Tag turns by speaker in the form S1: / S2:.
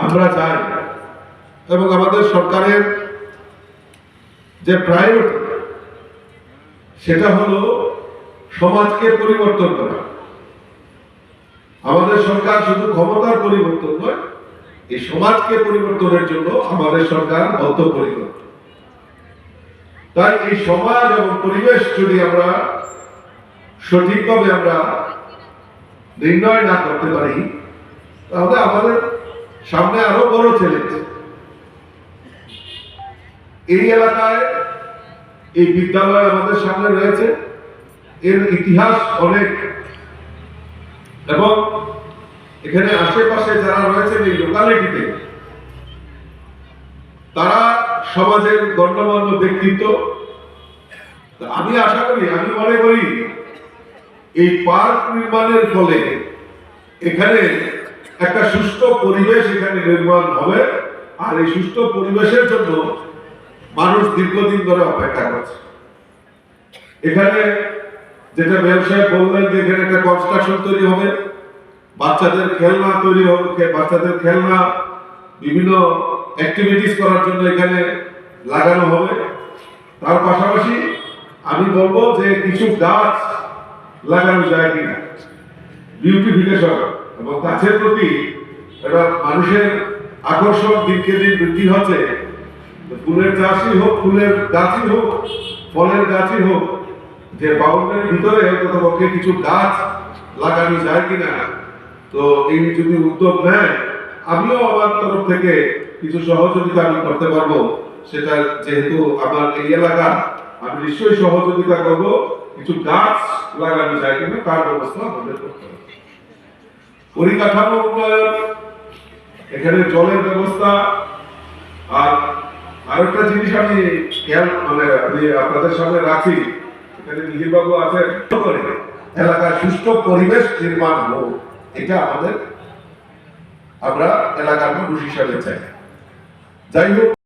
S1: আমরা চাই এবং আমাদের সরকারের যে প্রায়োরিটি সেটা হলো সমাজকে পরিবর্তন করা। আমাদের সরকার শুধু ক্ষমতার পরিবর্তন নয়, এই সমাজকে পরিবর্তনের জন্য আমাদের সরকার বদ্ধপরিকর। তাই এই সমাজ এবং পরিবেশ যদি আমরা সঠিকভাবে নির্ণয় না করতে পারি, তাহলে আমাদের সামনে আরো বড় চ্যালেঞ্জ। এই এলাকায় এই বিদ্যালয় আমাদের সামনে রয়েছে, এর ইতিহাস অনেক, এবং এখানে আশেপাশে যারা রয়েছেন এই লোকালিটিতে তারা সমাজের গণ্যমান্য ব্যক্তিত্ব। আমি আশা করি, আমি মনে করি এই পার্ক নির্মাণের ফলে এখানে একটা সুষ্ঠু পরিবেশ এখানে নির্মাণ হবে, আর এই সুষ্ঠু পরিবেশের জন্য মানুষ দীর্ঘদিন ধরে অপেক্ষা করছে। এখানে যেটা ব্যবসায় বললেন যে এখানে একটা কনস্ট্রাকশন তৈরি হবে, বাচ্চাদের খেলনা তৈরি হবে, বাচ্চাদের খেলনা বিভিন্ন অ্যাক্টিভিটিস করার জন্য এখানে লাগানো হবে। তার পাশাপাশি আমি বলবো যে কিছু গাছ লাগানো যায় কিনা, বিউটিফিকেশন এবং গাছের প্রতি একটা মানুষের আকর্ষণ দিনকে দিন বৃদ্ধি হচ্ছে। ফুলের চাষই হোক, ফুলের গাছই হোক, ফলের গাছই হোক, যে বাউন্ডারির ভিতরে অন্ততপক্ষে কিছু গাছ লাগানো যায় কিনা। তো এই যদি উদ্যোগ নেয়, আমিও আমার তরফ থেকে কিছু সহযোগিতা আমি করতে পারবো। সেটা যেহেতু আমার এই এলাকা, আমি নিশ্চয়ই সহযোগিতা করব। কিছু গাছ লাগানো যায় কিনা তার ব্যবস্থা আমাদের করতে হবে। পরিকাঠামো উন্নয়ন, এখানে জলের ব্যবস্থা, আর আরেকটা জিনিস আমি আমি আপনাদের সামনে রাখি, এখানে মিহিরবাবু আছেন, এলাকার সুষ্ঠু পরিবেশ নির্মাণ হোক, এটা আমরা এলাকার মানুষ হিসাবে চাই। যাই হোক।